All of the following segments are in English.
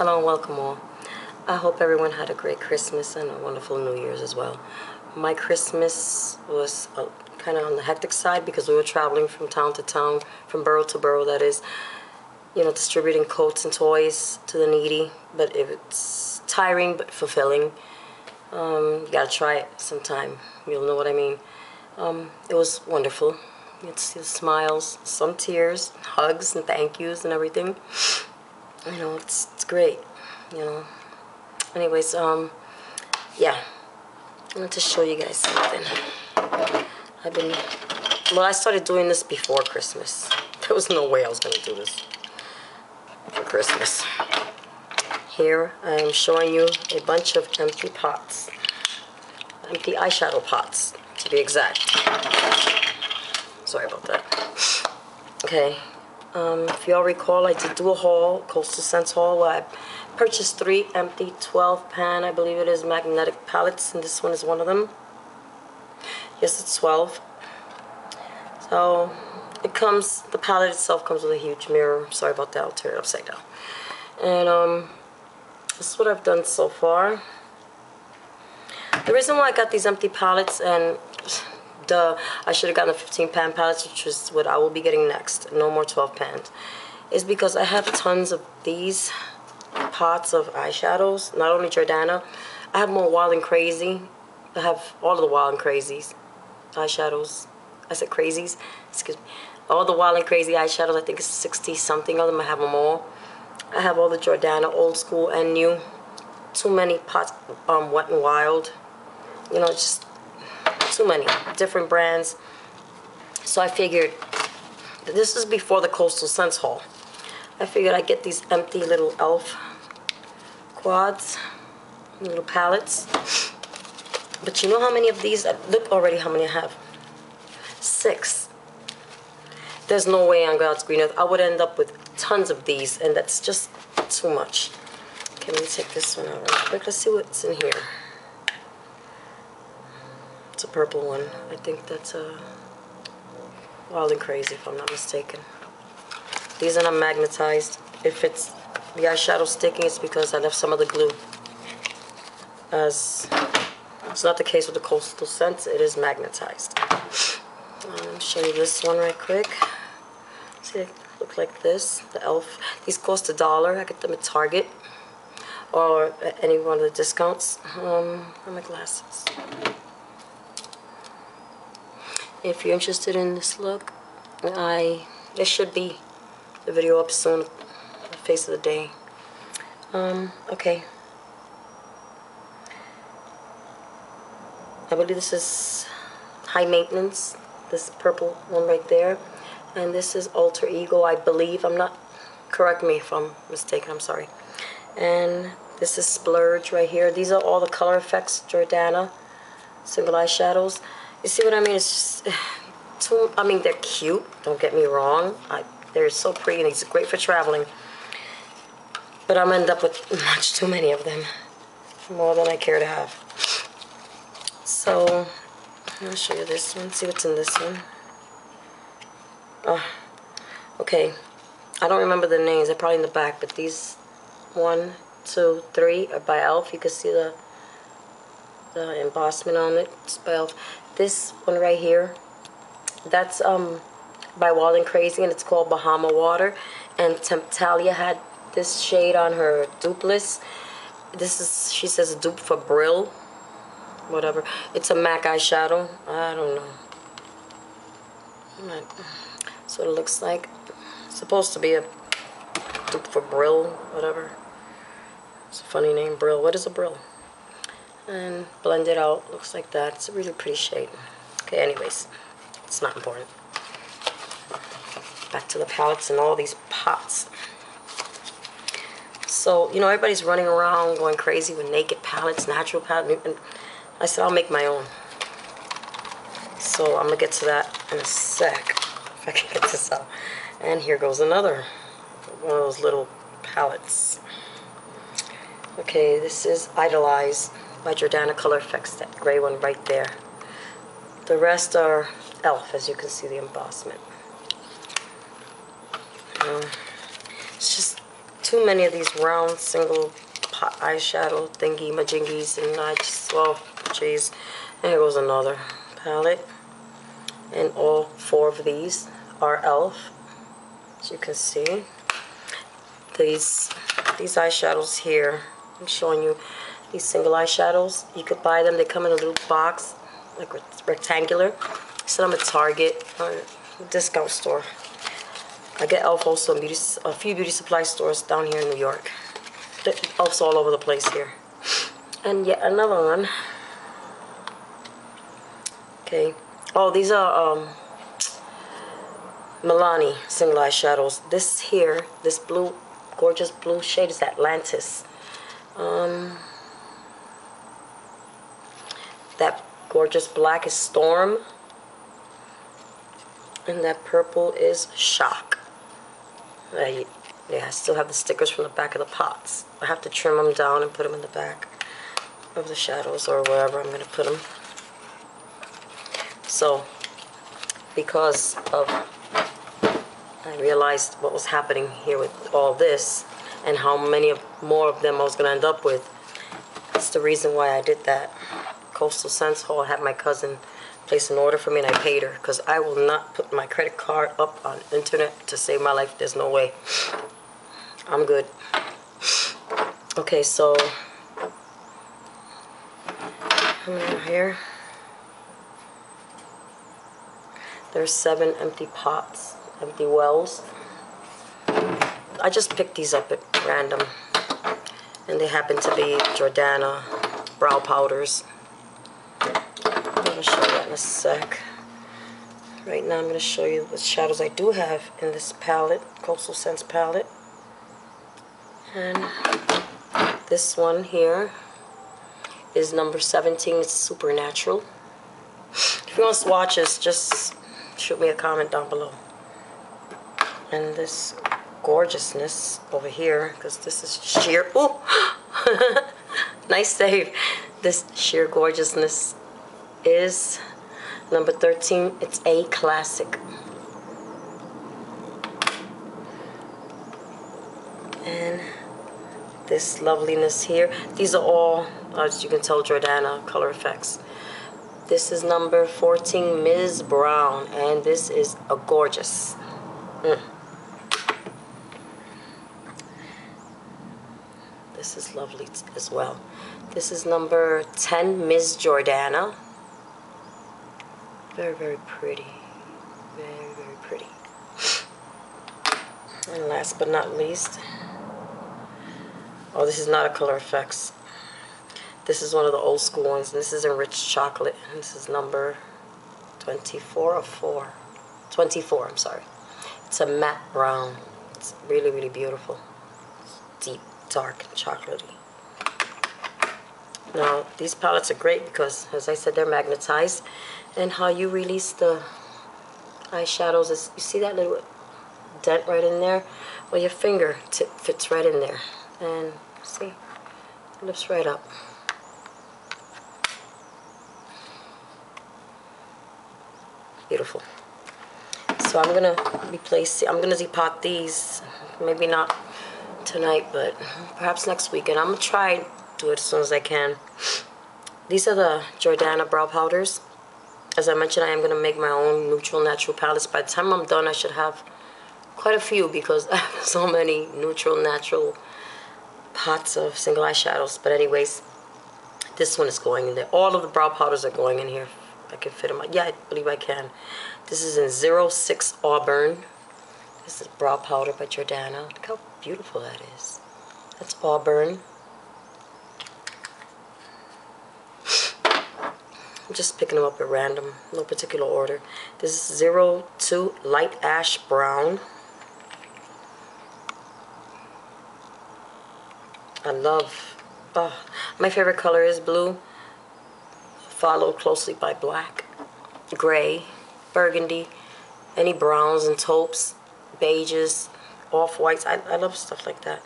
Hello and welcome all. I hope everyone had a great Christmas and a wonderful New Year's as well. My Christmas was kind of on the hectic side because we were traveling from town to town, from borough to borough, that is, distributing coats and toys to the needy. But it's tiring but fulfilling. You gotta try it sometime. You'll know what I mean. It was wonderful. You get to see the smiles, some tears, hugs and thank yous and everything. It's great, Anyways, yeah. I wanted to show you guys something. I started doing this before Christmas. There was no way I was going to do this for Christmas. Here, I am showing you a bunch of empty pots. Empty eyeshadow pots, to be exact. Sorry about that. Okay. If you all recall, I did do a haul, Coastal Scents haul, where I purchased 3 empty 12 pan, I believe it is, magnetic palettes, and this one is one of them. Yes, it's 12. So, the palette itself comes with a huge mirror. Sorry about that, I'll turn it upside down. And, this is what I've done so far. The reason why I got these empty palettes, and I should have gotten a 15 pan palette, which is what I will be getting next. No more 12 pans. Is because I have tons of these pots of eyeshadows. Not only Jordana. I have more Wild and Crazy. I have all of the Wild and Crazies eyeshadows. I said crazies. Excuse me. All the Wild and Crazy eyeshadows. I think it's 60 something of them. I have them all. I have all the Jordana, old school and new. Too many pots. Wet and Wild. Just too many different brands. So I figured, this is before the Coastal Scents haul. I figured I'd get these empty little elf quads, little palettes. But you know how many of these, look already how many I have. 6. There's no way on God's green earth I would end up with tons of these, and that's just too much. Okay, let me take this one out real quick. Let's see what's in here. It's a purple one. I think that's a Wild and Crazy, if I'm not mistaken. These are not magnetized. If it's the eyeshadow sticking, it's because I left some of the glue. As it's not the case with the Coastal Scents, it is magnetized. I'll show you this one right quick. See, they look like this. The elf. These cost $1. I get them at Target or at any one of the discounts. And my glasses. If you're interested in this look, there should be the video up soon, the face of the day. Okay. I believe this is High Maintenance, this purple one right there. And this is Alter Ego, I believe. Correct me if I'm mistaken, I'm sorry. And this is Splurge right here. These are all the Color Effects Jordana single eyeshadows. You see what I mean? It's just they're cute, don't get me wrong. They're so pretty and these are great for traveling. But I'm end up with much too many of them. More than I care to have. So, I'll show you this one. See what's in this one. Okay. I don't remember the names. They're probably in the back. But these 1, 2, 3 are by Elf. You can see the embossment on it. It's by Elf. This one right here, that's by Wild and Crazy, and it's called Bahama Water. And Temptalia had this shade on her dupe list. This is, she says, a dupe for Brill. Whatever. It's a MAC eyeshadow. I don't know. That's what it looks like. It's supposed to be a dupe for Brill. Whatever. It's a funny name, Brill. What is a Brill? And blend it out. Looks like that. It's a really pretty shade. Okay, anyways. It's not important. Back to the palettes and all these pots. So, everybody's running around going crazy with naked palettes, natural palettes. And I said, I'll make my own. So, I'm going to get to that in a sec. If I can get this out. And here goes another one of those little palettes. Okay, this is Idolize by Jordana Color Effects, that gray one right there. The rest are Elf, as you can see the embossment. It's just too many of these round single pot eyeshadow thingy majingies, and I just, well, jeez. And here goes another palette. And all 4 of these are e.l.f. As you can see. These eyeshadows here, I'm showing you these single eyeshadows. You could buy them. They come in a little box, like rectangular. So I'm at Target or a discount store. I get e.l.f. also in a few beauty supply stores down here in New York. e.l.f.'s all over the place here. And yet another one. Okay. Oh, these are Milani single eyeshadows. This here, this blue, gorgeous blue shade is Atlantis. That gorgeous black is Storm. And that purple is Shock. Yeah, I still have the stickers from the back of the pots. I have to trim them down and put them in the back of the shadows or wherever I'm going to put them. So, because of, I realized what was happening here with all this and how many more of them I was going to end up with. That's the reason why I did that. Coastal Scents Haul, I had my cousin place an order for me and I paid her because I will not put my credit card up on the internet to save my life. There's no way. I'm good. Okay, so I'm over here. There's 7 empty pots, empty wells. I just picked these up at random, and they happen to be Jordana brow powders. I'm going to show you that in a sec. Right now I'm going to show you the shadows I do have in this palette, Coastal Scents palette. And this one here is number 17. It's Supernatural. If you want swatches, just shoot me a comment down below. And this gorgeousness over here, because this is sheer, ooh, nice save. This sheer gorgeousness is number 13. It's a classic. And this loveliness here, these are all, as you can tell, Jordana color effects. This is number 14, Ms. Brown, and this is a gorgeous. This is lovely as well. This is number 10, Ms. Jordana. Very, very pretty. Very, very pretty. And last but not least, oh, this is not a color effects. This is one of the old school ones. This is Enriched Chocolate. This is number 24 or 4. 24, I'm sorry. It's a matte brown. It's really, really beautiful. It's deep, dark, and chocolatey. Now, these palettes are great because, as I said, they're magnetized. And how you release the eyeshadows is, you see that little dent right in there? Well, your fingertip fits right in there. And see, it lifts right up. Beautiful. So I'm gonna replace. I'm gonna depot these. Maybe not tonight, but perhaps next weekend. I'm gonna try and do it as soon as I can. These are the Jordana brow powders. As I mentioned, I am gonna make my own neutral natural palettes. By the time I'm done, I should have quite a few because I have so many neutral natural pots of single eyeshadows. But anyways, this one is going in there. All of the brow powders are going in here. I can fit them. Yeah, I believe I can. This is in 06 Auburn. This is brow powder by Jordana. Look how beautiful that is. That's Auburn. I'm just picking them up at random, no particular order. This is 02 Light Ash Brown. I love, my favorite color is blue, followed closely by black, gray, burgundy, any browns and taupes, beiges, off-whites. I love stuff like that.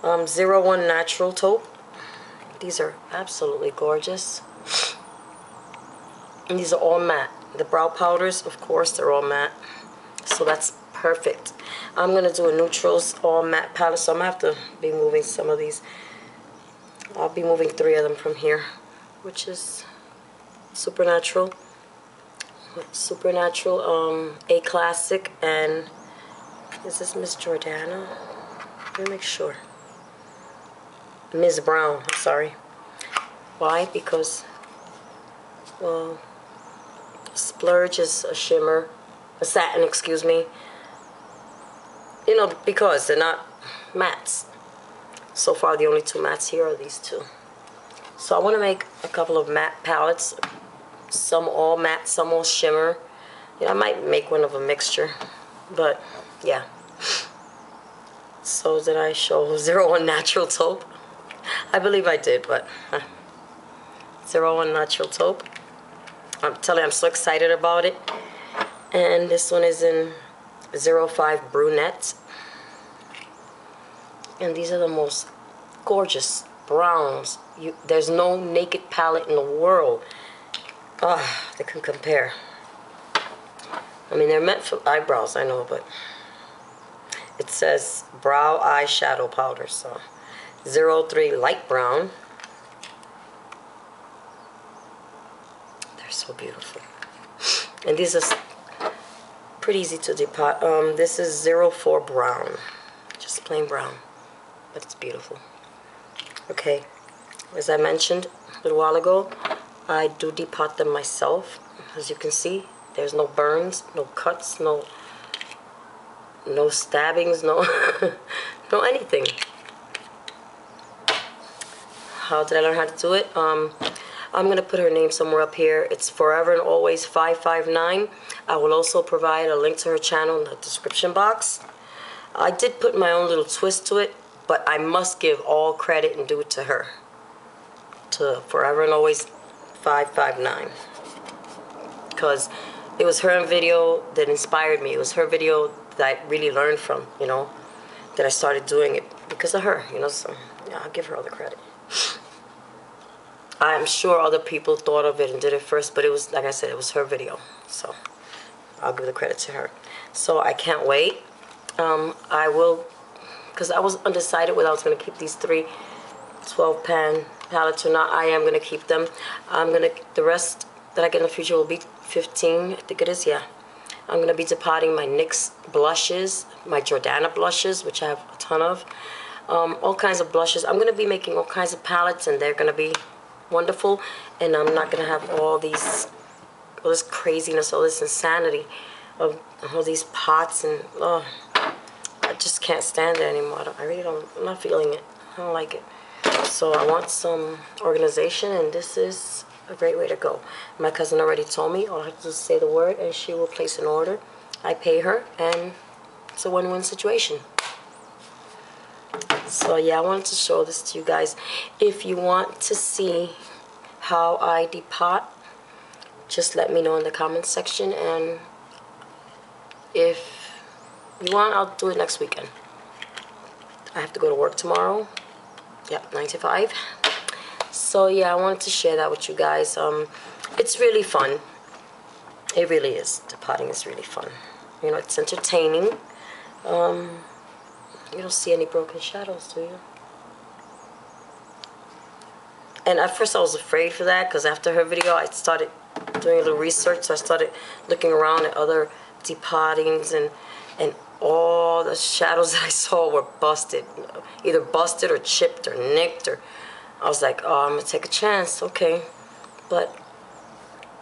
01 Natural Taupe. These are absolutely gorgeous. And these are all matte. The brow powders, of course, they're all matte. So that's perfect. I'm gonna do a neutrals all matte palette, so I'm gonna have to be moving some of these. I'll be moving 3 of them from here, which is Supernatural, A Classic, and is this Miss Jordana? Let me make sure. Ms. Brown, I'm sorry. Why? Because, well, Splurge is a shimmer, a satin, excuse me. You know, because they're not mattes. So far, the only 2 mattes here are these 2. So I want to make a couple of matte palettes. Some all matte, some all shimmer. Yeah, I might make one of a mixture. But, yeah. So did I show 01 Natural Taupe? I believe I did, but 01 Natural Taupe. I'm telling you, I'm so excited about it. And this one is in 05 Brunette. And these are the most gorgeous browns. There's no naked palette in the world that can compare. I mean, they're meant for eyebrows, I know, but it says brow eyeshadow powder. So 03 Light Brown. They're so beautiful. And these are pretty easy to depot. This is 04 Brown. Just plain brown. But it's beautiful. Okay, as I mentioned a little while ago, I do depot them myself. As you can see, there's no burns, no cuts, no stabbings, no no anything. How did I learn how to do it? I'm gonna put her name somewhere up here. It's Forever and Always 559. I will also provide a link to her channel in the description box. I did put my own little twist to it, but I must give all credit and do it to her. To Forever and Always 559. Because it was her video that inspired me. It was her video that I really learned from, you know. That I started doing it because of her, you know. So, yeah, I'll give her all the credit. I'm sure other people thought of it and did it first, but it was, like I said, it was her video. So, I'll give the credit to her. So, I can't wait. I will... Because I was undecided whether I was going to keep these 3 12-pan palettes or not. I am going to keep them. The rest that I get in the future will be 15, I think it is, yeah. I'm going to be depotting my NYX blushes, my Jordana blushes, which I have a ton of. All kinds of blushes. I'm going to be making all kinds of palettes, and they're going to be wonderful. And I'm not going to have all this craziness, all this insanity of all these pots and... I just can't stand it anymore. I'm not feeling it. I don't like it. So I want some organization, and this is a great way to go. My cousin already told me all I have to do is say the word and she will place an order. I pay her, and it's a win-win situation. So yeah, I wanted to show this to you guys. If you want to see how I depot, just let me know in the comments section, and if you want, I'll do it next weekend. I have to go to work tomorrow. Yep, 9 to 5. So yeah, I wanted to share that with you guys. It's really fun. It really is. The potting is really fun. You know, it's entertaining. You don't see any broken shadows, do you? And at first I was afraid for that, because after her video I started doing a little research. So I started looking around at other depottings, and all the shadows that I saw were busted. Either busted or chipped or nicked, or I was like, oh, I'm going to take a chance, okay. But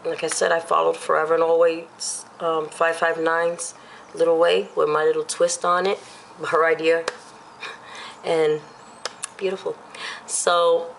like I said, I followed Forever and Always 559's little way with my little twist on it, her idea, and beautiful. So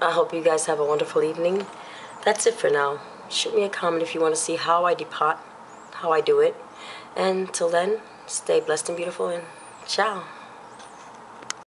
I hope you guys have a wonderful evening. That's it for now. Shoot me a comment if you want to see how I depot, how I do it. And till then, stay blessed and beautiful, and ciao.